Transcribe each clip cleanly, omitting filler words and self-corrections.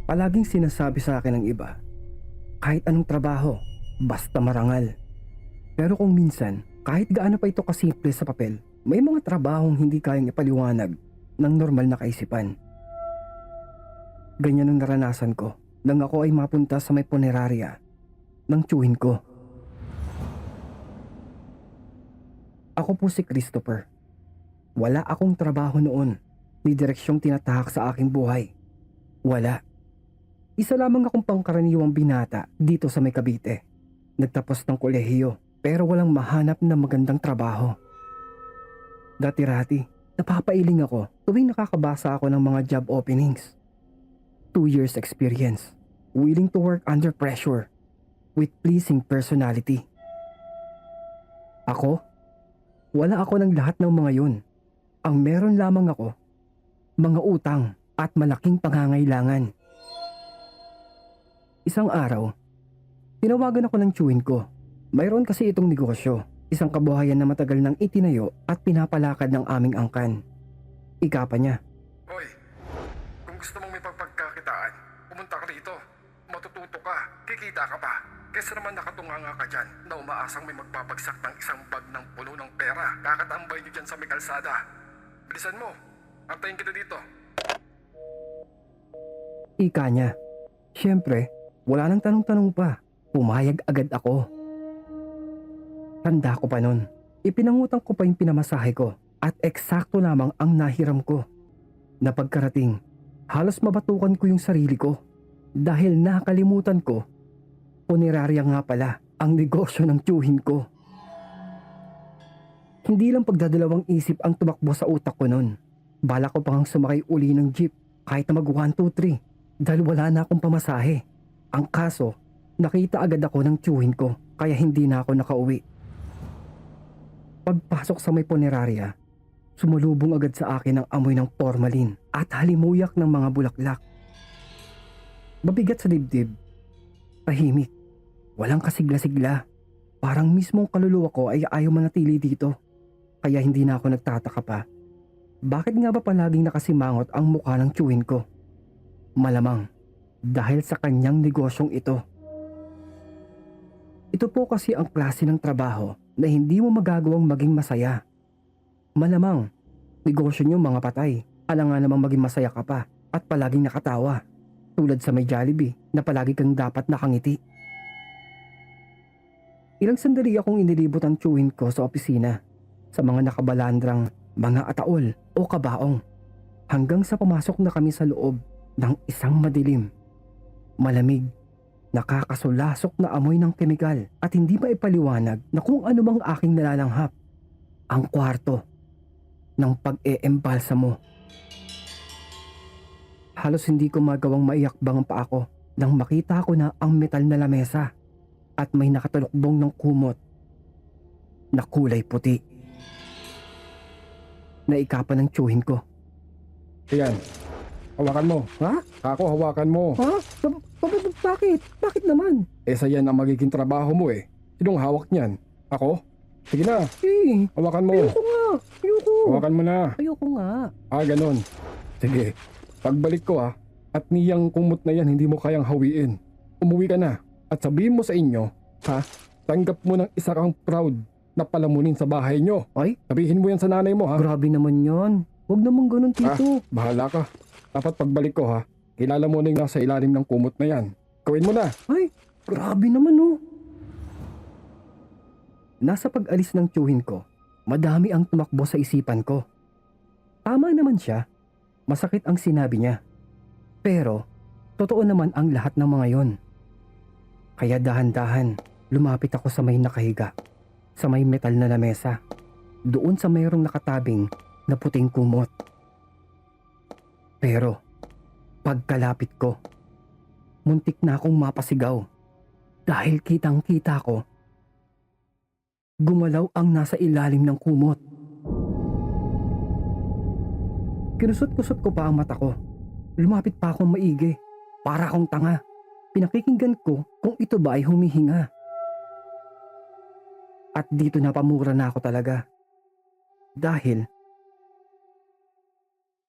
Palaging sinasabi sa akin ng iba, kahit anong trabaho, basta marangal. Pero kung minsan, kahit gaano pa ito kasimple sa papel, may mga trabahong hindi kayang ipaliwanag ng normal na kaisipan. Ganyan ang naranasan ko nang ako ay mapunta sa may punerarya ng tiyuhin ko. Ako po si Christopher. Wala akong trabaho noon, ni direksyong tinatahak sa aking buhay. Wala. Isa lamang akong pangkaraniwang binata dito sa may Cavite. Nagtapos ng kolehiyo pero walang mahanap na magandang trabaho. Dati-rati, napapailing ako tuwing nakakabasa ako ng mga job openings. 2 years experience, willing to work under pressure, with pleasing personality. Ako? Wala ako ng lahat ng mga yun. Ang meron lamang ako, mga utang at malaking pangangailangan. Isang araw, tinawagan ako ng tiyuhin ko. Mayroon kasi itong negosyo, isang kabuhayan na matagal nang itinayo at pinapalakad ng aming angkan. Ika pa niya. Hoy, kung gusto mong may pagpagkakitaan, pumunta ka rito. Matututo ka, kikita ka pa. Kesa naman nakatunganga ka dyan na umaasang may magbabagsak ng isang bag ng puno ng pera. Kakatambay niyo dyan sa may kalsada. Bilisan mo, antayin kita dito. Ika niya. Siyempre, wala nang tanong-tanong pa. Pumayag agad ako. Tanda ko pa nun. Ipinangutang ko pa yung pinamasahe ko at eksakto lamang ang nahiram ko. Napagkarating, halos mabatukan ko yung sarili ko dahil nakalimutan ko, punerarya nga pala ang negosyo ng tiyuhin ko. Hindi lang pagdadalawang isip ang tumakbo sa utak ko nun. Bala ko pang sumakay uli ng jeep kahit na mag 1, 2, 3 dahil wala na akong pamasahe. Ang kaso, nakita agad ako ng tiyuhin ko kaya hindi na ako nakauwi. Pagpasok sa may punerarya, sumulubong agad sa akin ang amoy ng formalin at halimuyak ng mga bulaklak. Mabigat sa dibdib, tahimik, walang kasigla-sigla. Parang mismong kaluluwa ko ay ayaw manatili dito. Kaya hindi na ako nagtataka pa. Bakit nga ba palaging nakasimangot ang mukha ng tiyuhin ko? Malamang, dahil sa kanyang negosyong ito. Ito po kasi ang klase ng trabaho na hindi mo magagawang maging masaya. Malamang, negosyo niyo mga patay. Alangan namang maging masaya ka pa at palaging nakatawa. Tulad sa may Jollibee na palagi kang dapat nakangiti. Ilang sandali akong inilibot ang tiyuhin ko sa opisina sa mga nakabalandrang mga ataol o kabaong hanggang sa pumasok na kami sa loob ng isang madilim, malamig, nakakasulasok na amoy ng kemikal at hindi maipaliwanag na kung ano mang aking nalalanghap. Ang kwarto ng pag-eembalsamo. Halos hindi ko magawang maiakbang pa ako nang makita ko na ang metal na lamesa at may nakatalukbong ng kumot na kulay puti. Naikapan ng tiyuhin ko. Ayan, hawakan mo. Ha? Ako, hawakan mo. Ha? Bakit? Bakit naman? Sa yan ang magiging trabaho mo eh. Sinong hawak niyan? Ako? Sige na, hawakan mo. Ayoko nga. Ayoko. Hawakan mo na. Ayoko nga. Ganon. Sige, pagbalik ko at niyang kumot na yan hindi mo kayang hawiin. Umuwi ka na at sabihin mo sa inyo, tanggap mo ng isa kang proud na palamunin sa bahay nyo. Ay? Sabihin mo yan sa nanay mo Grabe naman yon. Huwag naman ganun, tito. Bahala ka. Dapat pagbalik ko kilala mo na yung nasa ilalim ng kumot na yan. Gawin mo na. Ay, grabe naman Nasa pag-alis ng tiyuhin ko, madami ang tumakbo sa isipan ko. Tama naman siya. Masakit ang sinabi niya. Pero, totoo naman ang lahat ng mga yon. Kaya dahan-dahan, lumapit ako sa may nakahiga. Sa may metal na lamesa. Doon sa mayroong nakatabing na puting kumot. Pero, pagkalapit ko, muntik na akong mapasigaw. Dahil kitang-kita ko, gumalaw ang nasa ilalim ng kumot. Kinusot-kusot ko pa ang mata ko. Lumapit pa akong maigi. Para akong tanga. Pinakikinggan ko kung ito ba ay humihinga. At dito napamura na ako talaga. Dahil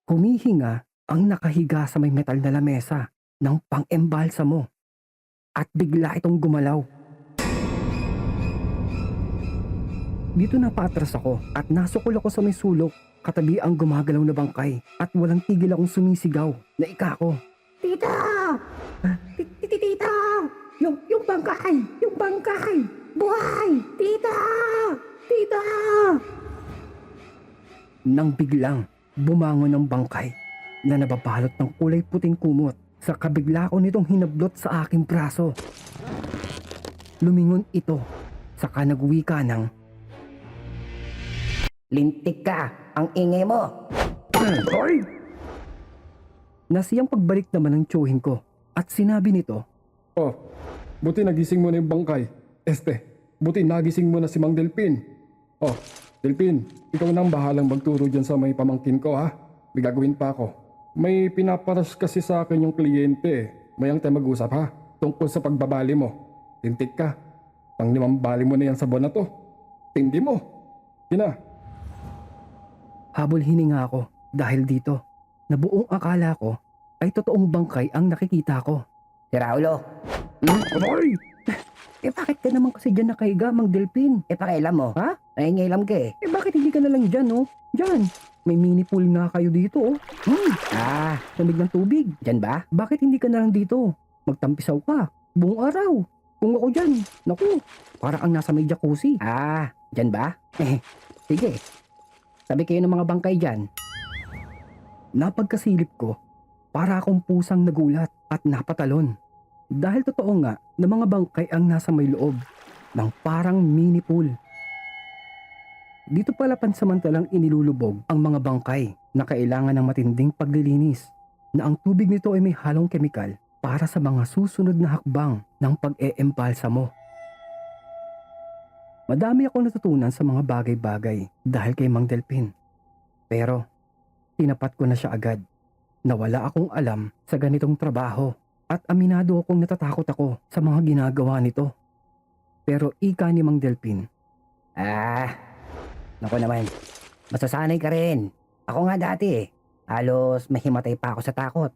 humihinga ang nakahiga sa may metal na lamesa ng pang-embalsa mo. At bigla itong gumalaw. Dito napaatras ako at nasukol ako sa may sulok, katabi ang gumagalaw na bangkay at walang tigil akong sumisigaw na ikako. Tita! Tita! Yung bangkay! Yung bangkay! Buhay! Tita! Tita! Nang biglang bumangon ang bangkay na nababalot ng kulay puting kumot sa kabigla ko nitong hinablot sa aking braso. Lumingon ito, saka nagwika ng, "Lintik ka! Ang ingay mo!" Hoy! Nasiyang pagbalik naman ng tsuhin ko at sinabi nito, Oh, buti nagising mo na yung bangkay. Buti nagising mo na si Mang Delpin. Oh, Delpin, ikaw nang bahalang magturo dyan sa may pamangkin ko ha. May gagawin pa ako. May pinaparas kasi sa akin yung kliyente. Mayang tayo mag-usap ha, tungkol sa pagbabali mo. Tintik ka. Pang-limang bali mo na yan sa buwan na to. Tindi mo. Yun na. habol hininga ako dahil dito na buong akala ko ay totoong bangkay ang nakikita ko. Si Raulo. Aray! Bakit ka naman kasi dyan nakahiga, Mang Delpin? Pakialam mo. Ha? Nangingailam ka eh. Bakit hindi ka na lang dyan, oh? Dyan. May mini pool nga kayo dito, oh. Lamig ng tubig. Dyan ba? Bakit hindi ka na lang dito? Magtampisaw ka. Buong araw. Kung ako dyan, naku, parang ang nasa may jacuzzi. Dyan ba? Sige. Sabi kayo ng mga bangkay dyan. Napagkasilip ko, para akong pusang nagulat at napatalon. Dahil totoo nga na mga bangkay ang nasa may loob ng parang mini pool. Dito pala pansamantalang inilulubog ang mga bangkay na kailangan ng matinding paglilinis, na ang tubig nito ay may halong kemikal para sa mga susunod na hakbang ng pag-eempalsa mo. Madami akong natutunan sa mga bagay-bagay dahil kay Mang Delpin. Pero tinapat ko na siya agad na wala akong alam sa ganitong trabaho at aminado akong natatakot ako sa mga ginagawa nito. Pero ika ni Mang Delpin, Naku naman. Masasanay ka rin. Ako nga dati eh. Halos mahimatay pa ako sa takot.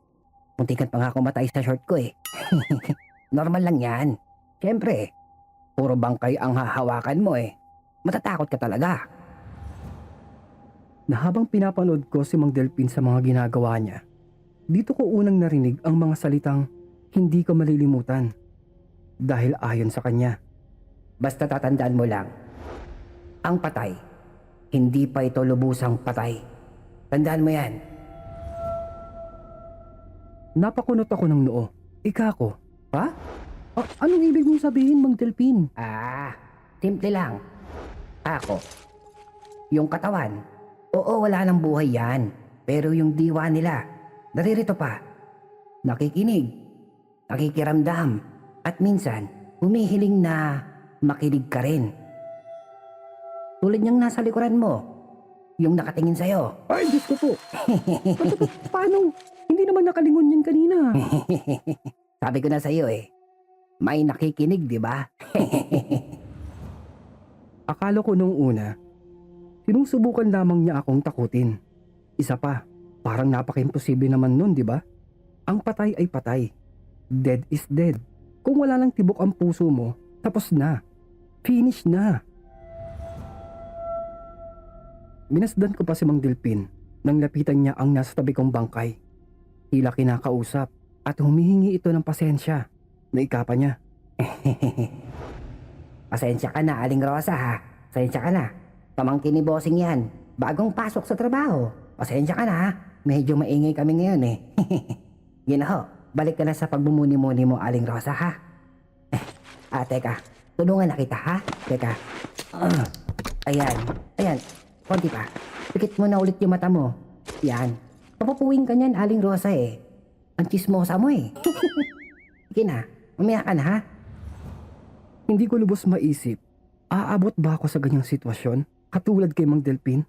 Muntikan pa nga ako matay sa short ko eh. Normal lang yan. Siyempre, puro bangkay ang hahawakan mo eh. Matatakot ka talaga. na habang pinapanood ko si Mang Delpin sa mga ginagawa niya, dito ko unang narinig ang mga salitang hindi ko malilimutan dahil ayon sa kanya. Basta tatandaan mo lang, ang patay, hindi pa ito lubusang patay. Tandaan mo yan. Napakunot ako ng noo. Ika ko, pa? Anong ibig mong sabihin, Mang Delpin? Simple lang. Ako, yung katawan, oo wala nang buhay yan. Pero yung diwa nila, naririto pa. Nakikinig, nakikiramdam, at minsan, humihiling na makinig ka rin. Tulad niyang nasa likuran mo, yung nakatingin sa'yo. Ay, Diyos ko po. Paano? Hindi naman nakalingon yan kanina. Sabi ko na sa'yo eh, may nakikinig, di ba? Akala ko nung una, sinusubukan lamang niya akong takutin. Isa pa, parang napaka-imposible naman nun, di ba? Ang patay ay patay. Dead is dead. Kung wala lang tibok ang puso mo, tapos na. Finish na. Minasdan ko pa si Mang Delpin nang lapitan niya ang nasa tabi kong bangkay. Tila kinakausap at humihingi ito ng pasensya. Naikapa niya. Pasensya ka na, Aling Rosa ha. Pasensya ka na. Pamangkin ni Bossing yan. Bagong pasok sa trabaho. Pasensya ka na ha. Medyo maingay kami ngayon eh. Ginaho, balik ka na sa pagbumuni-muni mo, Aling Rosa ha. Teka. Tulungan na kita ha. Teka. Ayan. Konti pa. Pikit mo na ulit yung mata mo. Yan. Papupuwing ka niyan, Aling Rosa eh. Ang chismosa mo eh. Sige na. Mamaya ka na ha. Hindi ko lubos maisip, aabot ba ako sa ganyang sitwasyon katulad kay Mang Delpin?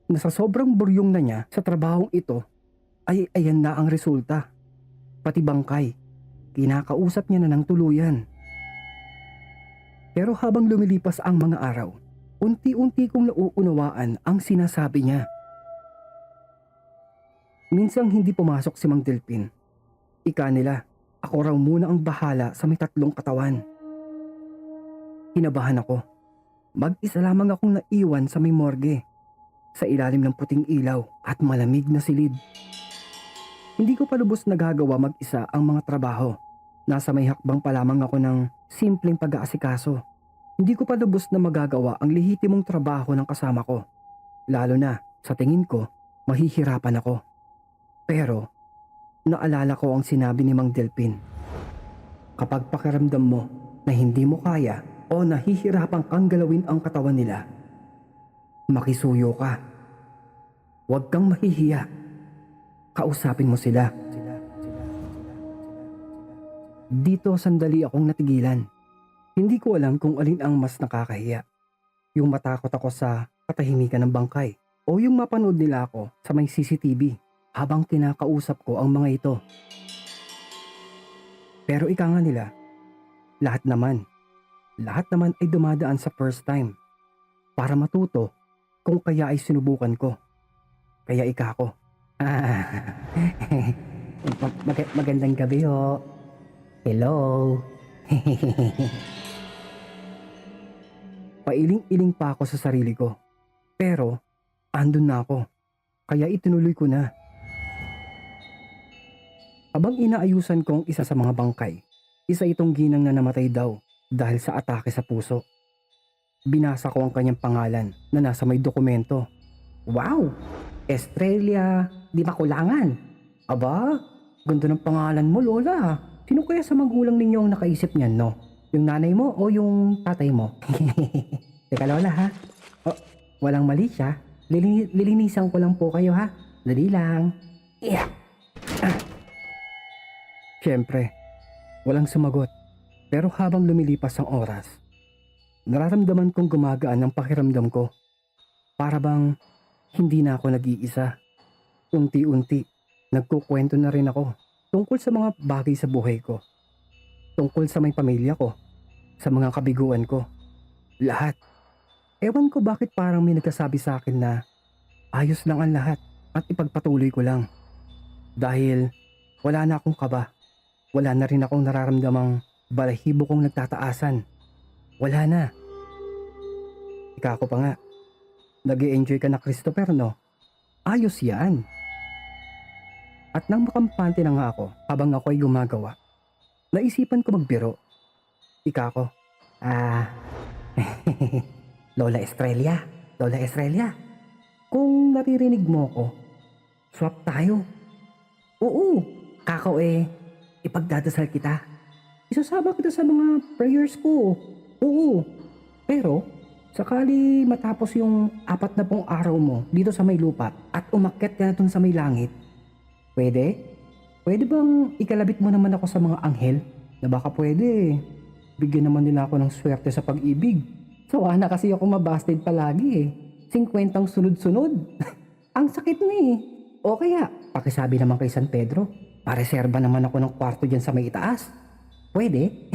Na sa sobrang buryong na niya sa trabahong ito, ay ayan na ang resulta. Pati bangkay, kinakausap niya na ng tuluyan. Pero habang lumilipas ang mga araw, unti-unti kong nauunawaan ang sinasabi niya. Minsang hindi pumasok si Mang Delpin. Ika nila, Ako raw muna ang bahala sa may 3 katawan. Kinabahan ako. Mag-isa lamang akong naiwan sa may morgue, sa ilalim ng puting ilaw at malamig na silid. Hindi ko pa lubos nagagawa mag-isa ang mga trabaho. Nasa may hakbang pa lamang ako ng simpleng pag-aasikaso. Hindi ko pa lubos na magagawa ang lehitimong trabaho ng kasama ko. Lalo na, sa tingin ko, mahihirapan ako. Pero, naalala ko ang sinabi ni Mang Delpin. Kapag pakiramdam mo na hindi mo kaya o nahihirapan kang galawin ang katawan nila, makisuyo ka. Huwag kang mahihiya. Kausapin mo sila. Dito sandali akong natigilan. Hindi ko alam kung alin ang mas nakakahiya. Yung matakot ako sa katahimikan ng bangkay o yung mapanood nila ako sa may CCTV habang kinakausap ko ang mga ito. Pero ika nga nila, lahat naman ay dumadaan sa first time para matuto kung kaya ay sinubukan ko. Kaya ika ko. Magandang gabi ho. Hello. Pailing-iling pa ako sa sarili ko. Pero, andun na ako. Kaya itinuloy ko na. Habang inaayusan ko ang isa sa mga bangkay, isa itong ginang na namatay daw dahil sa atake sa puso. Binasa ko ang kanyang pangalan na nasa may dokumento. Wow! Estrella Di Makulangan. Aba, ganda ng pangalan mo, Lola. Sino kaya sa magulang ninyo ang nakaisip niyan, no? Yung nanay mo o yung tatay mo? Teka, Lola, ha? Oh, walang mali siya. Lilinisan ko lang po kayo, ha? Dali lang. Yeah. Siyempre, walang sumagot. Pero habang lumilipas ang oras, nararamdaman kong gumagaan ang pakiramdam ko. Para bang hindi na ako nag-iisa. Unti-unti, nagkukwento na rin ako tungkol sa mga bagay sa buhay ko. Tungkol sa may pamilya ko, sa mga kabiguan ko. Lahat. Ewan ko bakit parang may nagsasabi sa akin na ayos lang ang lahat at ipagpatuloy ko lang. Dahil wala na akong kaba. Wala na rin akong nararamdamang balahibo kong nagtataasan. Wala na. Ika ko pa nga. Nag-e-enjoy ka na, Christopher, no? Ayos yan. At nang makampante na nga ako habang ako ay gumagawa, naisipan ko magbiro. Ika ko. Lola Estrella. Lola Estrella. Kung naririnig mo ko, swap tayo. Oo. Kako ipagdadasal kita. Isasama kita sa mga prayers ko. Oo. Pero, sakali matapos yung 40 araw mo dito sa may lupa at umakyat ka na dun sa may langit, pwede? Pwede bang ikalabit mo naman ako sa mga anghel? Na baka pwede, bigyan naman nila ako ng swerte sa pag-ibig. Sawa na kasi ako mabasted palagi 50 sunod-sunod. Ang sakit na O kaya, pakisabi naman kay San Pedro, pareserba naman ako ng kwarto dyan sa may itaas. Pwede?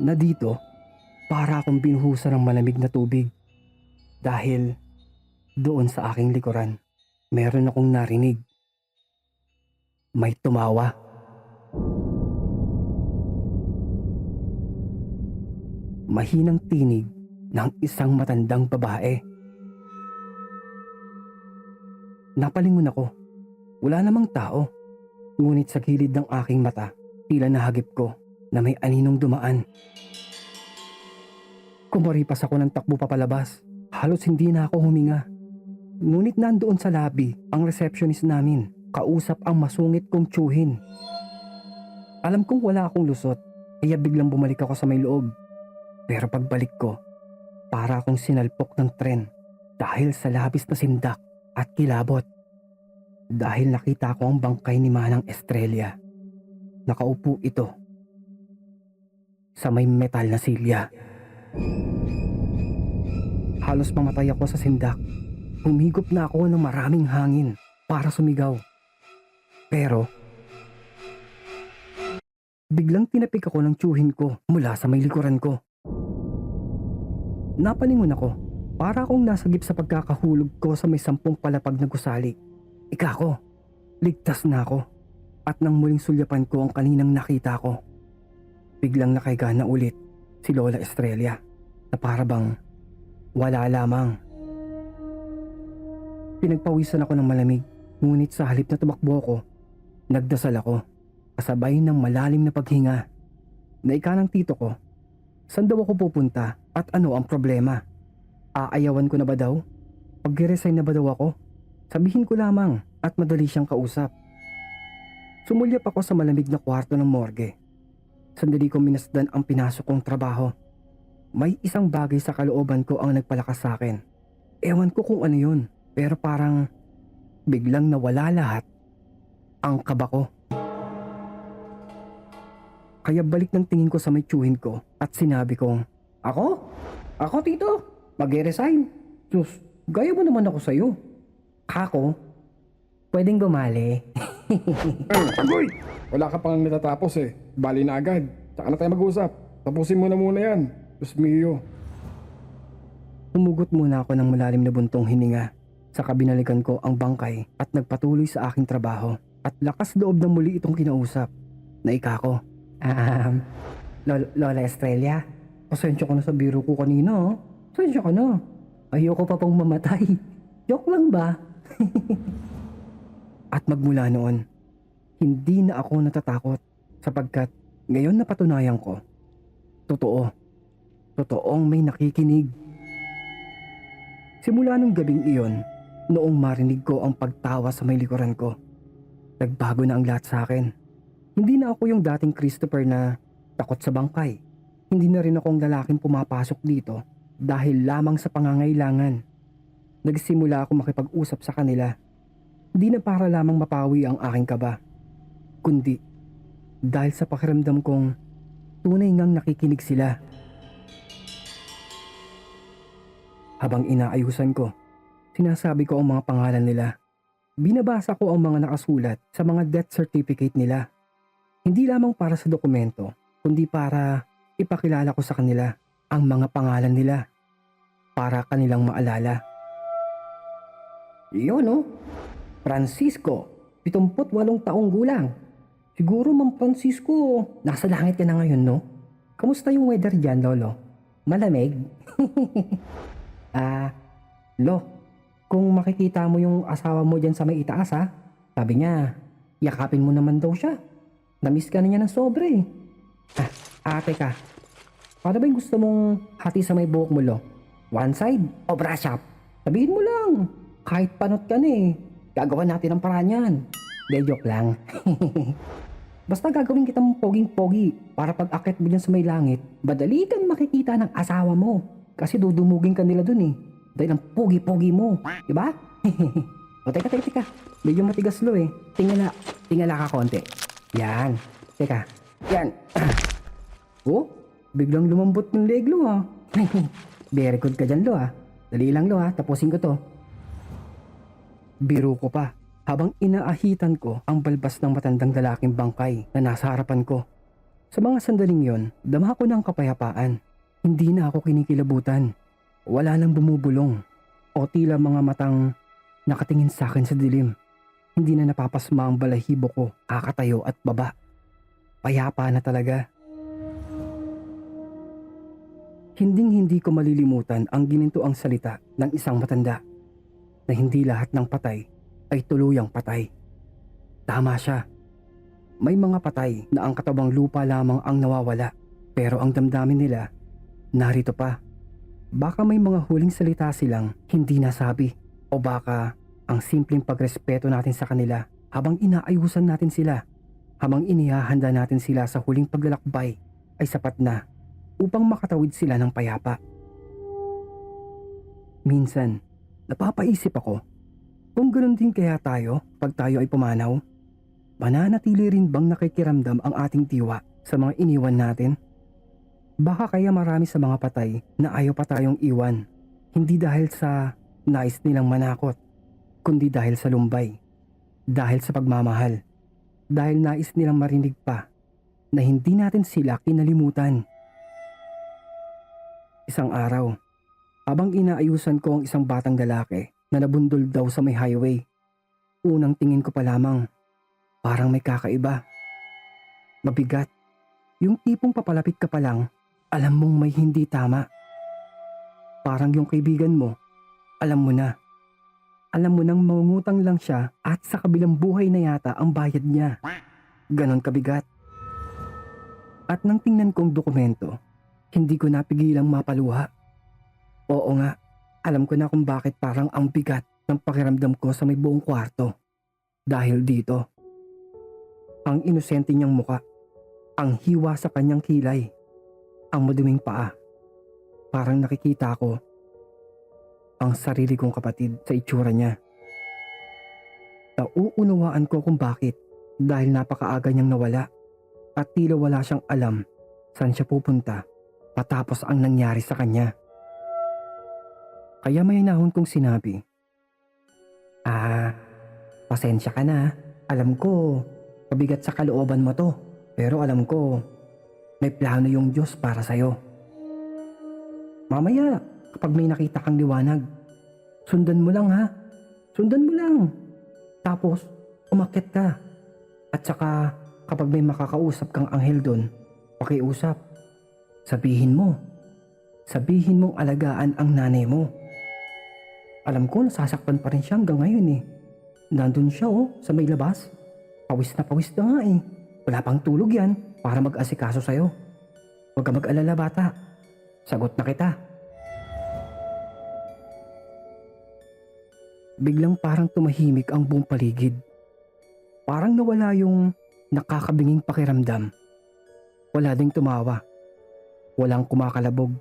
Na dito, para akong binuhusan ng malamig na tubig. Dahil doon sa aking likuran, meron akong narinig. May tumawa. Mahinang tinig ng isang matandang babae. Napalingon ako. Wala namang tao. Ngunit sa gilid ng aking mata, tila nahagip ko na may aninong dumaan. Kumaripas ako ng takbo papalabas. Halos hindi na ako huminga. Ngunit nandoon sa lobby ang receptionist namin. Kausap ang masungit kong tiyuhin. Alam kong wala akong lusot, kaya biglang bumalik ako sa may loob. Pero pagbalik ko, para akong sinalpok ng tren dahil sa labis na sindak at kilabot. Dahil nakita ko ang bangkay ni Manang Estrella. Nakaupo ito sa may metal na silya. Halos mamatay ako sa sindak. Humigop na ako ng maraming hangin para sumigaw. Pero biglang tinapik ako ng tiyuhin ko mula sa may likuran ko. Napalingon ako para akong nasagip sa pagkakahulog ko sa may 10 palapag na gusali. Ika ko, ligtas na ako. At nang muling sulyapan ko ang kaninang nakita ko, biglang nakahiga na ulit si Lola Estrella na para bang wala lamang. Pinagpawisan ako ng malamig, ngunit sa halip na tumakbo ko, nagdasal ako kasabay ng malalim na paghinga. Na ika ng tito ko, saan daw ako pupunta at ano ang problema? Aayawan ko na ba daw? Pag-resign na ba daw ako? Sabihin ko lamang at madali siyang kausap. Sumulyap ako sa malamig na kwarto ng morgue. Sandali ko minasdan ang pinasok kong trabaho. May isang bagay sa kalooban ko ang nagpalakas sa akin. Ewan ko kung ano yun, pero parang biglang nawala lahat ang kaba ko. Kaya balik ng tingin ko sa may tiyuhin ko at sinabi kong, Ako? Ako tito? Mag-resign? Sus, gaya mo naman ako sa'yo. Ako? Pwedeng gumali. Agoy! Wala ka pang natatapos eh. Bali na agad. Tsaka na tayo mag-usap. Tapusin mo na muna yan. Diyos mio. Humugot muna ako ng malalim na buntong hininga. Saka binalikan ko ang bangkay at nagpatuloy sa aking trabaho. At lakas loob na muli itong kinausap. Naika ko. Lola Estrella, pasensya ka na sa biro ko kanina. Oh. Pasensya ka na. Ayoko pa pong mamatay. Joke lang ba? At magmula noon, hindi na ako natatakot sapagkat ngayon napatunayan ko. Totoo. Totoong may nakikinig. Simula nung gabing iyon, noong marinig ko ang pagtawa sa may likuran ko, nagbago na ang lahat sa akin. Hindi na ako yung dating Christopher na takot sa bangkay. Hindi na rin akong lalaking pumapasok dito dahil lamang sa pangangailangan. Nagsimula ako makipag-usap sa kanila. Hindi na para lamang mapawi ang aking kaba, kundi dahil sa pakiramdam kong tunay ngang nakikinig sila. Habang inaayusan ko, sinasabi ko ang mga pangalan nila. Binabasa ko ang mga nakasulat sa mga death certificate nila. Hindi lamang para sa dokumento, kundi para ipakilala ko sa kanila ang mga pangalan nila para kanilang maalala. Iyon oh, Francisco, 78 taong gulang. Siguro Mang Francisco, nasa langit ka na ngayon no? Kamusta yung weather dyan, Lolo? Malamig? Lo, kung makikita mo yung asawa mo dyan sa may itaas ha, sabi niya, yakapin mo naman daw siya. Namiss ka na niya ng sobre. Teka, para ba yung gusto mong hati sa may buhok mo, Lo? One side o brush up? Sabihin mo lang, kahit panot ka na eh. Gagawa natin ang paraan yan. De, joke lang. Basta gagawin kitang poging-pogi para pag akit mo dyan sa may langit, madali kang makikita ng asawa mo. Kasi dudumugin ka nila dun eh. Dahil ang pogi-pogi mo. Diba? O teka. Medyo matigas Lo eh. Tingala ka konti. Yan. Teka. Yan. Oh, biglang lumambot ng leg Lo ah. Very good ka dyan Lo ah. Dali lang Lo ah. Tapusin ko to. Biro ko pa habang inaahitan ko ang balbas ng matandang lalaking bangkay na nasa harapan ko. Sa mga sandaling yon, dama ko ng kapayapaan. Hindi na ako kinikilabutan. Wala nang bumubulong o tila mga matang nakatingin sa akin sa dilim. Hindi na napapasma ang balahibo ko, kakatayo at baba. Payapa na talaga. Hinding-hindi ko malilimutan ang ginintuang salita ng isang matanda na hindi lahat ng patay ay tuluyang patay. Tama siya. May mga patay na ang katabang lupa lamang ang nawawala, pero ang damdamin nila narito pa. Baka may mga huling salita silang hindi nasabi, o baka ang simpleng pagrespeto natin sa kanila habang inaayusan natin sila, habang inihahanda natin sila sa huling paglalakbay ay sapat na upang makatawid sila ng payapa. Minsan, napapaisip ako, kung ganoon din kaya tayo pag tayo ay pumanaw? Mananatili rin bang nakikiramdam ang ating diwa sa mga iniwan natin? Baka kaya marami sa mga patay na ayaw pa tayong iwan, hindi dahil sa nais nilang manakot, kundi dahil sa lumbay, dahil sa pagmamahal, dahil nais nilang marinig pa na hindi natin sila kinalimutan. Isang araw, habang inaayusan ko ang isang batang lalaki na nabundol daw sa may highway, unang tingin ko pa lamang, Parang may kakaiba. Mabigat. Yung tipong papalapit ka pa lang, alam mong may hindi tama. Parang yung kaibigan mo, alam mo na. Alam mo nang mangungutang lang siya at sa kabilang buhay na yata ang bayad niya. Ganon kabigat. At nang tingnan kong dokumento, hindi ko napigilang mapaluha. Oo nga, alam ko na kung bakit parang ang bigat ng pakiramdam ko sa may buong kwarto. Dahil dito, ang inosente niyang muka, ang hiwa sa kanyang kilay, ang maduming paa. Parang nakikita ko ang sarili kong kapatid sa itsura niya. Nauunawaan ko kung bakit dahil napakaaga niyang nawala at tila wala siyang alam saan siya pupunta patapos ang nangyari sa kanya. Kaya may nahon kong sinabi, pasensya ka na. Alam ko, mabigat sa kalooban mo to. Pero alam ko, may plano yung Diyos para sa'yo. Mamaya, kapag may nakita kang liwanag, sundan mo lang ha. Sundan mo lang. Tapos, umakyat ka. At saka, kapag may makakausap kang anghel doon, pakiusap. Sabihin mong alagaan ang nanay mo. Alam ko, nasasaktan pa rin siya hanggang ngayon eh. Nandun siya sa may labas. Pawis na nga eh. Wala pang tulog yan para mag-asikaso sa'yo. Huwag ka mag-alala bata. Sagot na kita. Biglang parang tumahimik ang buong paligid. Parang nawala yung nakakabinging pakiramdam. Wala ding tumawa. Walang kumakalabog.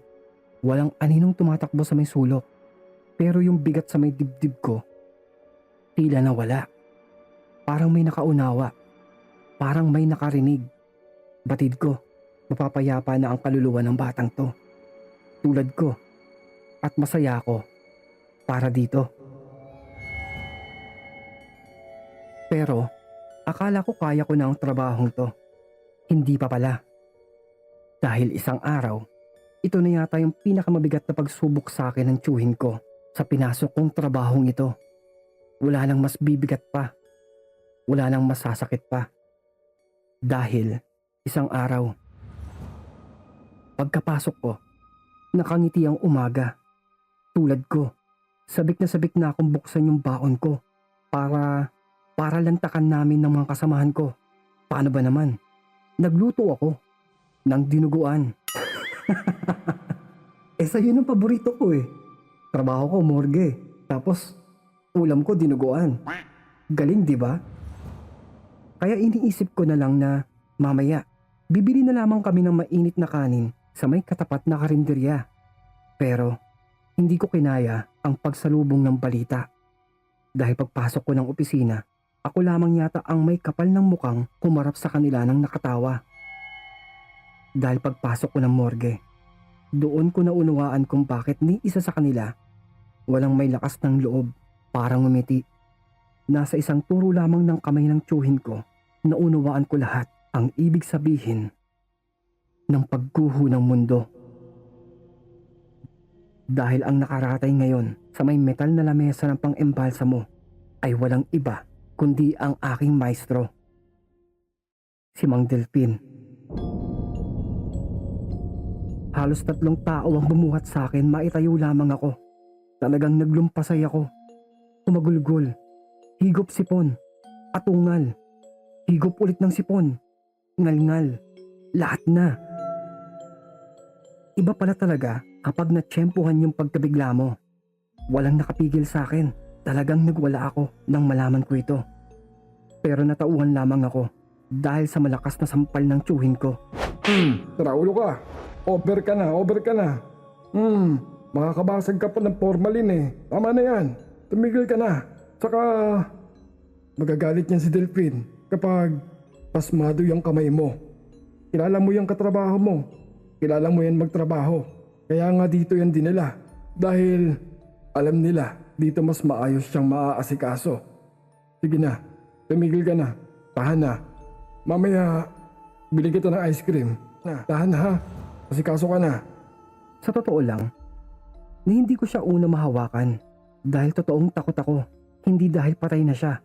Walang aninong tumatakbo sa may sulok. Pero yung bigat sa may dibdib ko, tila nawala. Parang may nakaunawa. Parang may nakarinig. Batid ko, mapapayapa na ang kaluluwa ng batang to. Tulad ko. At masaya ako para dito. Pero, akala ko kaya ko na ang trabahong to. Hindi pa pala. Dahil isang araw, ito na yata yung pinakamabigat na pagsubok sa akin ng tiyuhin ko sa pinasok kong trabahong ito. Wala nang mas bibigat pa. Wala nang masasakit pa. Dahil isang araw, pagkapasok ko, nakangiti ang umaga. Tulad ko, sabik na akong buksan yung baon ko para lantakan namin ng mga kasamahan ko. Paano ba naman? Nagluto ako ng dinuguan. Sa'yo yung paborito ko eh. Trabaho ko morgue. Tapos ulam ko dinuguan. Galing di ba? Kaya iniisip ko na lang na mamaya, bibili na lamang kami ng mainit na kanin sa may katapat na karinderya. Pero hindi ko kinaya ang pagsalubong ng balita. Dahil pagpasok ko ng opisina, ako lamang yata ang may kapal ng mukhang kumarap sa kanila ng nakatawa. Dahil pagpasok ko ng morgue, doon ko naunawaan kung bakit ni isa sa kanila walang may lakas ng loob parang ngumiti. Nasa isang turo lamang ng kamay ng tiyuhin ko, naunawaan ko lahat ang ibig sabihin ng pagguho ng mundo. Dahil ang nakaratay ngayon sa may metal na lamesa ng pang-embalsa mo ay walang iba kundi ang aking maestro, si Mang Delpin. Halos 3 tao ang bumuhat sa akin, maitayo lamang ako. Talagang naglumpasay ako. Tumagulgol. Higop sipon, atungal, higop ulit ng sipon, ngalngal, lahat na. Iba pala talaga kapag natsyempohan yung pagkabigla mo. Walang nakapigil sa akin, talagang nagwala ako nang malaman ko ito. Pero natauhan lamang ako dahil sa malakas na sampal ng tiyuhin ko. Raulo ka. Over ka na. Makakabasag ka pa ng formalin eh. Tama na yan. Tumigil ka na. Saka, magagalit yan si Delphin kapag pasmado yung kamay mo. Kilala mo yung katrabaho mo. Kilala mo yan magtrabaho. Kaya nga dito yan dinala. Dahil alam nila dito mas maayos siyang maaasikaso. Sige na, tumigil ka na. Tahan na. Mamaya, bili kita ng ice cream. Tahan na ha. Asikaso ka na. Sa totoo lang, na hindi ko siya una mahawakan dahil totoong takot ako. Hindi dahil patay na siya.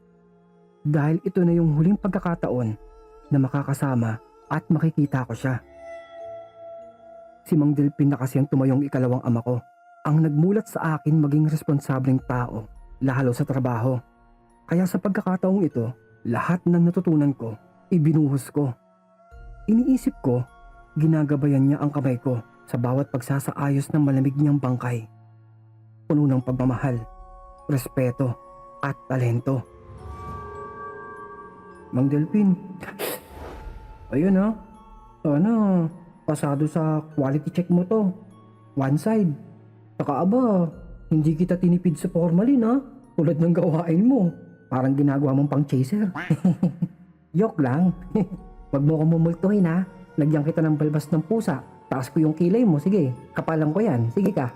dahil ito na yung huling pagkakataon na makakasama at makikita ko siya. Si Mang Delpin na kasi ang tumayong ikalawang ama ko, ang nagmulat sa akin maging responsableng tao, lalo sa trabaho. Kaya sa pagkakataong ito, lahat ng natutunan ko, ibinuhos ko. Iniisip ko, ginagabayan niya ang kamay ko sa bawat pagsasaayos ng malamig niyang bangkay. Puno ng pagmamahal, respeto, at talento. Mang Delpin, ayun ha, sana pasado sa quality check mo to. One side. Saka aba, hindi kita tinipid sa formalin ha, tulad ng gawain mo. Parang ginagawa mong pang chaser. Joke lang. Wag mo akong mumultuhin ha. Lagyan kita ng balbas ng pusa. Taas ko yung kilay mo. Sige, kapalan ko yan. Sige ka.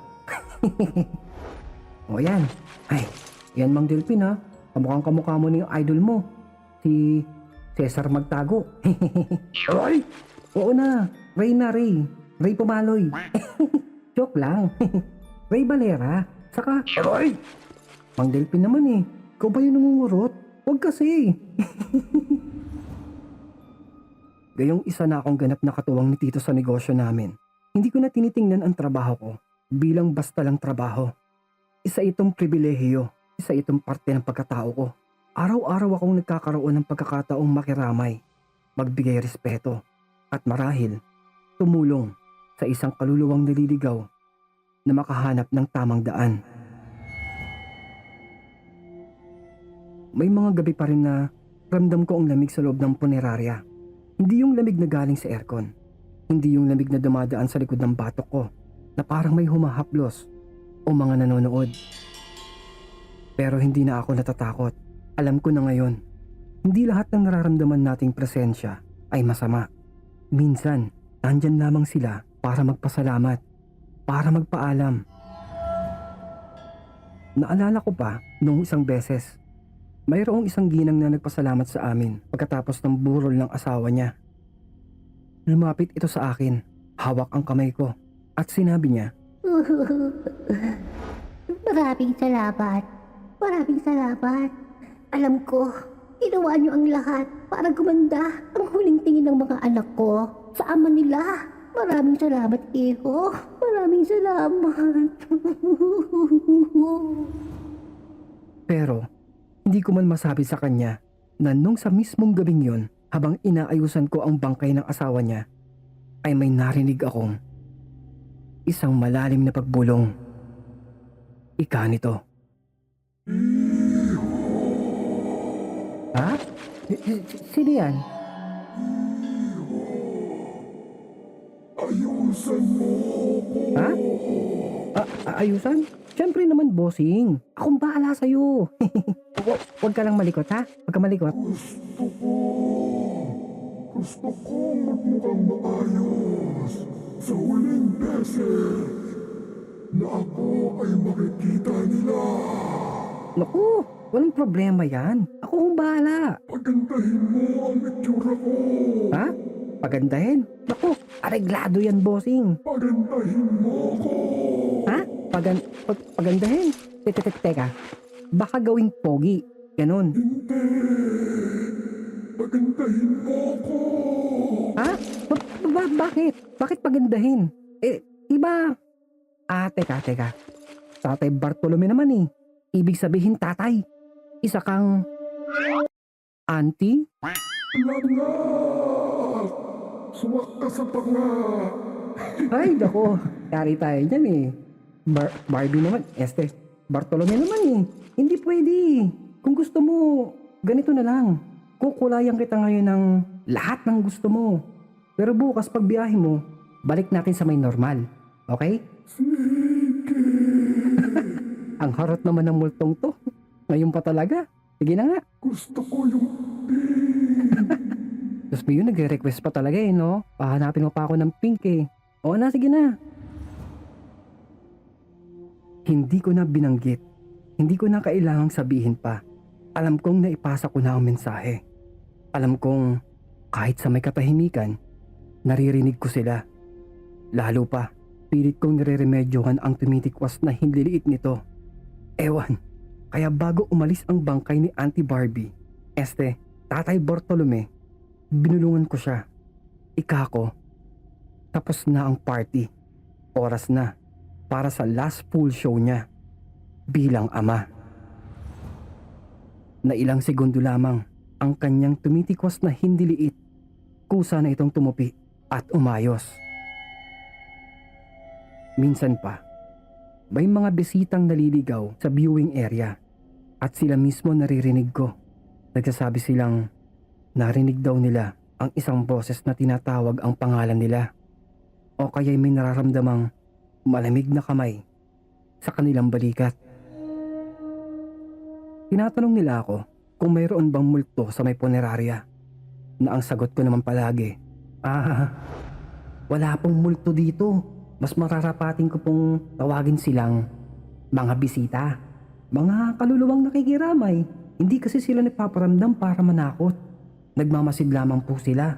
O yan. Ay, yan Mang Delpin ha. Kamukhang kamukha mo ni yung idol mo. Si Cesar Magtago. Ay! Oo na. Ray na Ray. Ray Pumaloy. Joke lang. Ray Valera. Saka... Ay! Mang Delpin naman eh. Ikaw ba yung nangungurot? Huwag kasi. Gayong isa na akong ganap na katuwang ni Tito sa negosyo namin. Hindi ko na tinitingnan ang trabaho ko bilang basta lang trabaho. Isa itong pribilehiyo. Isa itong parte ng pagkatao ko. Araw-araw akong nagkakaroon ng pagkakataong makiramay, magbigay respeto, at marahil tumulong sa isang kaluluwang naliligaw na makahanap ng tamang daan. May mga gabi pa rin na ramdam ko ang lamig sa loob ng punerarya. Hindi yung lamig na galing sa aircon. Hindi yung lamig na dumadaan sa likod ng batok ko na parang may humahaplos o mga nanonood. Pero hindi na ako natatakot. Alam ko na ngayon, hindi lahat ng nararamdaman nating presensya ay masama. Minsan, nandyan lamang sila para magpasalamat, para magpaalam. Naalala ko pa nung isang beses, mayroong isang ginang na nagpasalamat sa amin pagkatapos ng burol ng asawa niya. Lumapit ito sa akin, hawak ang kamay ko, at sinabi niya, Maraming salamat. Maraming salamat. Alam ko, ginawa niyo ang lahat para gumanda ang huling tingin ng mga anak ko sa ama nila. Maraming salamat, Iho. Maraming salamat. pero hindi ko man masabi sa kanya na nung sa mismong gabing yon, habang inaayusan ko ang bangkay ng asawa niya, ay may narinig akong isang malalim na pagbulong. Ika nito. Ha? Sino yan? Ayusan mo ko. Ha? Ayusan? Siyempre naman, bossing. Akong bahala sa'yo. Huwag ka lang malikot, ha? Huwag ka malikot. Gusto ko magmukhang maayos sa huling beses na ako ay makikita nila. Naku, walang problema yan. Ako kong bahala. Pagandahin mo ang itsura ko. Ha? Pagandahin? Naku, areglado yan, bossing. Pagandahin mo ko. Ha? Pagandahin? Teka. Baka gawing pogi. Ganon. Hindi. Pagandahin mo ko. Ha? Bakit? Bakit pagandahin? Iba... Teka. Tatay Bartolome naman eh. Ibig sabihin tatay. Isa kang... auntie? Langat! Suwak ka sa panga. Ay, dako. Kari tayo dyan eh. Barbie naman. Bartolome naman eh. Hindi pwede. Kung gusto mo, ganito na lang. Kukulayan kita ngayon ng lahat ng gusto mo. Pero bukas pag biyahe mo, balik natin sa may normal. Okay? Sige. Ang harot naman ng multong to. Ngayon pa talaga. Sige na nga. Gusto ko yung Tapos may yun, nagre-request pa talaga eh, no? Pahanapin mo pa ako ng pink eh. Oo na, sige na. Hindi ko na binanggit. Hindi ko na kailangang sabihin pa. Alam kong naipasa ko na ang mensahe. Alam kong kahit sa may katahimikan, naririnig ko sila. Lalo pa, pilit kong nire-remedyohan ang tumitikwas na hinliliit nito. Ewan, kaya bago umalis ang bangkay ni Auntie Barbie, Tatay Bartolome, binulungan ko siya. Ika ko, tapos na ang party. Oras na para sa last full show niya bilang ama. Na ilang segundo lamang ang kanyang tumitikos na hindi liit. Kusa na itong tumupi at umayos. Minsan pa, may mga bisitang naliligaw sa viewing area at sila mismo naririnig ko. Nagsasabi silang narinig daw nila ang isang boses na tinatawag ang pangalan nila o kaya'y may nararamdamang malamig na kamay sa kanilang balikat. Tinatanong nila ako kung mayroon bang multo sa may punerarya, na ang sagot ko naman palagi, wala pong multo dito. Mas mararapating ko pong tawagin silang mga bisita, mga kaluluwang nakikiramay. Hindi kasi sila nagpaparamdam para manakot. Nagmamasid lamang po sila.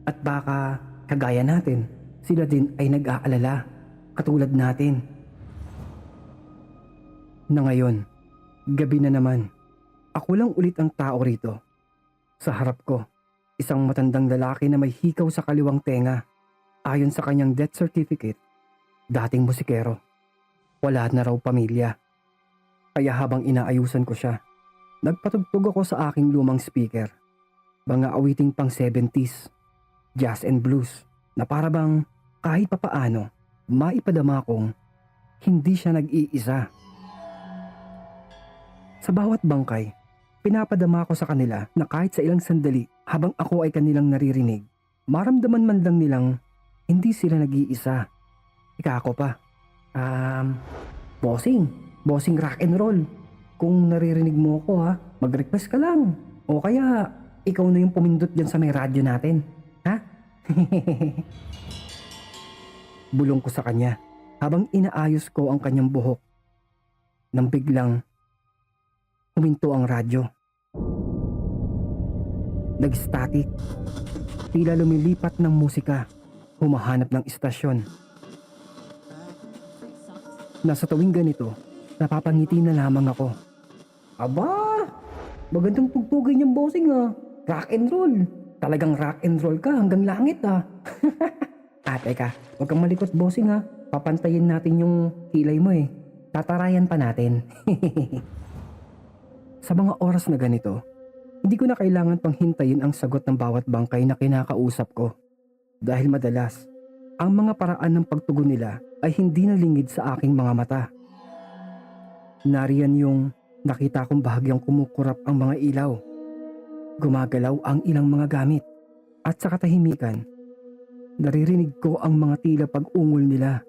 At baka kagaya natin, sila din ay nag-aalala, katulad natin. Na ngayon, gabi na naman. Ako lang ulit ang tao rito. Sa harap ko, isang matandang lalaki na may hikaw sa kaliwang tenga. Ayon sa kanyang death certificate, dating musikero. Wala na raw pamilya. Kaya habang inaayusan ko siya, nagpatugtog ako sa aking lumang speaker. Mga awiting pang 70s, jazz and blues, na para bang kahit papaano, maipadama kong hindi siya nag-iisa. Sa bawat bangkay, pinapadama ko sa kanila na kahit sa ilang sandali habang ako ay kanilang naririnig, maramdaman man lang nilang hindi sila nag-iisa. Ika ako pa. Bossing rock and roll. Kung naririnig mo ko ha, mag-request ka lang. O kaya, ikaw na yung pumindot dyan sa may radyo natin. Ha? Bulong ko sa kanya habang inaayos ko ang kanyang buhok. Nang biglang, huminto ang radyo. Nag-static. Tila lumilipat ng musika. Humahanap ng istasyon. Nasa tuwing ganito, napapangiti na lamang ako. Aba! Magandang tugtugin yung bossing ah. Rock and roll. Talagang rock and roll ka hanggang langit ah. Teka, huwag kang malikot bossing ah. Papantayin natin yung kilay mo eh. Tatarayan pa natin. Sa mga oras na ganito, hindi ko na kailangan pang hintayin ang sagot ng bawat bangkay na kinakausap ko. Dahil madalas, ang mga paraan ng pagtugon nila ay hindi nalingid sa aking mga mata. Nariyan yung nakita kong bahagyang kumukurap ang mga ilaw. Gumagalaw ang ilang mga gamit. At sa katahimikan, naririnig ko ang mga tila pag-ungol nila.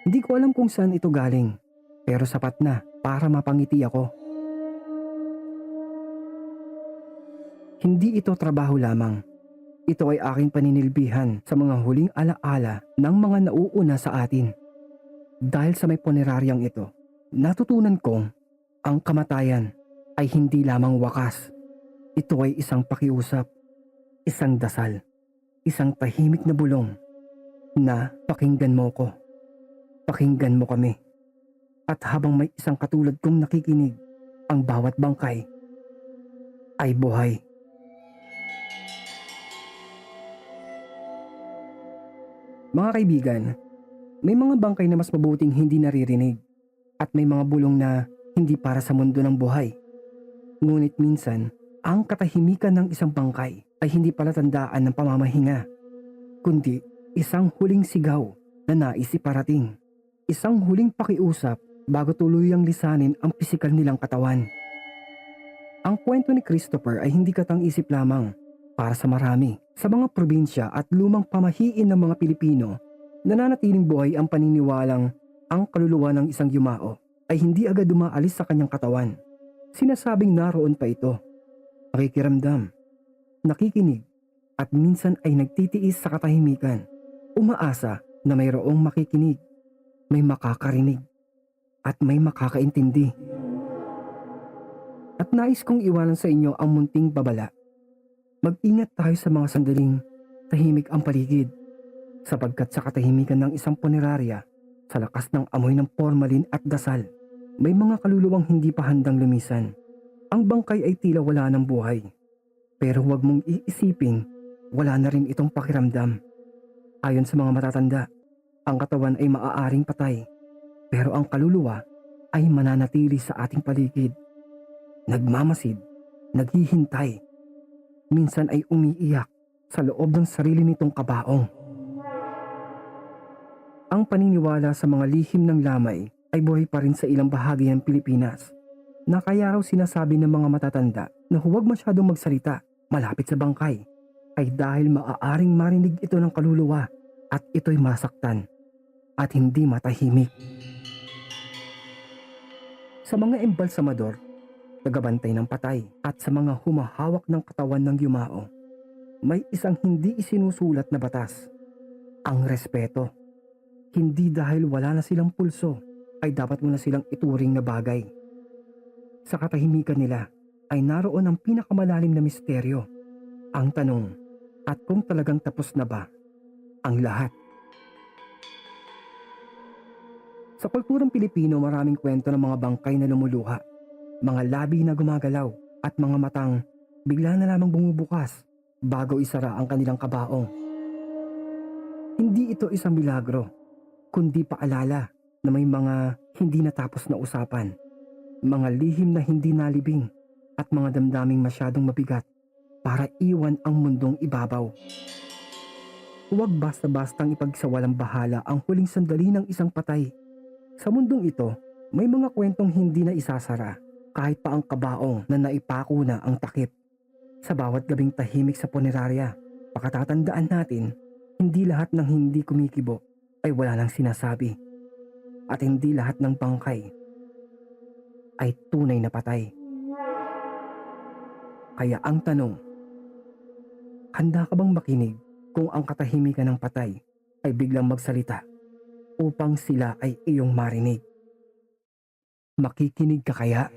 Hindi ko alam kung saan ito galing, pero sapat na para mapangiti ako. Hindi ito trabaho lamang. Ito ay aking paninilbihan sa mga huling alaala ng mga nauuna sa atin. Dahil sa may puneraryang ito, natutunan kong ang kamatayan ay hindi lamang wakas. Ito ay isang pakiusap, isang dasal, isang tahimik na bulong na pakinggan mo ko, pakinggan mo kami. At habang may isang katulad kong nakikinig, ang bawat bangkay ay buhay. Mga kaibigan, may mga bangkay na mas mabuting hindi naririnig at may mga bulong na hindi para sa mundo ng buhay. Ngunit minsan, ang katahimikan ng isang bangkay ay hindi pala tandaan ng pamamahinga, kundi isang huling sigaw na nais iparating. Isang huling pakiusap bago tuluyang lisanin ang pisikal nilang katawan. Ang kwento ni Christopher ay hindi katang-isip lamang para sa marami. Sa mga probinsya at lumang pamahiin ng mga Pilipino, nananatiling buhay ang paniniwalang ang kaluluwa ng isang yumao ay hindi agad dumaalis sa kanyang katawan. Sinasabing naroon pa ito. Nakikiramdam, nakikinig, at minsan ay nagtitiis sa katahimikan. Umaasa na mayroong makikinig, may makakarinig, at may makakaintindi. At nais kong iwanan sa inyo ang munting babala. Mag-ingat tayo sa mga sandaling tahimik ang paligid, sapagkat sa katahimikan ng isang punerarya, sa lakas ng amoy ng formalin at dasal, may mga kaluluwang hindi pa handang lumisan. Ang bangkay ay tila wala ng buhay. Pero huwag mong iisiping wala na rin itong pakiramdam. Ayon sa mga matatanda, ang katawan ay maaaring patay, pero ang kaluluwa ay mananatili sa ating paligid. Nagmamasid, naghihintay, minsan ay umiiyak sa loob ng sarili nitong kabaong. Ang paniniwala sa mga lihim ng lamay ay buhay pa rin sa ilang bahagi ng Pilipinas, na kaya raw sinasabi ng mga matatanda na huwag masyadong magsalita malapit sa bangkay ay dahil maaaring marinig ito ng kaluluwa at ito'y masaktan at hindi matahimik. Sa mga embalsamador, tagabantay ng patay at sa mga humahawak ng katawan ng yumao, may isang hindi isinusulat na batas. Ang respeto. Hindi dahil wala na silang pulso ay dapat mo na silang ituring na bagay. Sa katahimikan nila ay naroon ang pinakamalalim na misteryo. Ang tanong, at kung talagang tapos na ba ang lahat? Sa kulturang Pilipino, maraming kwento ng mga bangkay na lumuluha, mga labi na gumagalaw at mga matang bigla na lamang bumubukas bago isara ang kanilang kabaong. Hindi ito isang milagro, kundi paalala na may mga hindi natapos na usapan, mga lihim na hindi nalibing at mga damdaming masyadong mabigat para iwan ang mundong ibabaw. Huwag basta-bastang ipagsawalang bahala ang huling sandali ng isang patay. Sa mundong ito, may mga kwentong hindi na isasara kahit pa ang kabaong na naipako na ang takip. Sa bawat gabing tahimik sa punerarya, pakatatandaan natin, hindi lahat ng hindi kumikibo ay wala nang sinasabi. At hindi lahat ng bangkay ay tunay na patay. Kaya ang tanong, handa ka bang makinig kung ang katahimikan ng patay ay biglang magsalita upang sila ay iyong marinig? Makikinig ka kaya?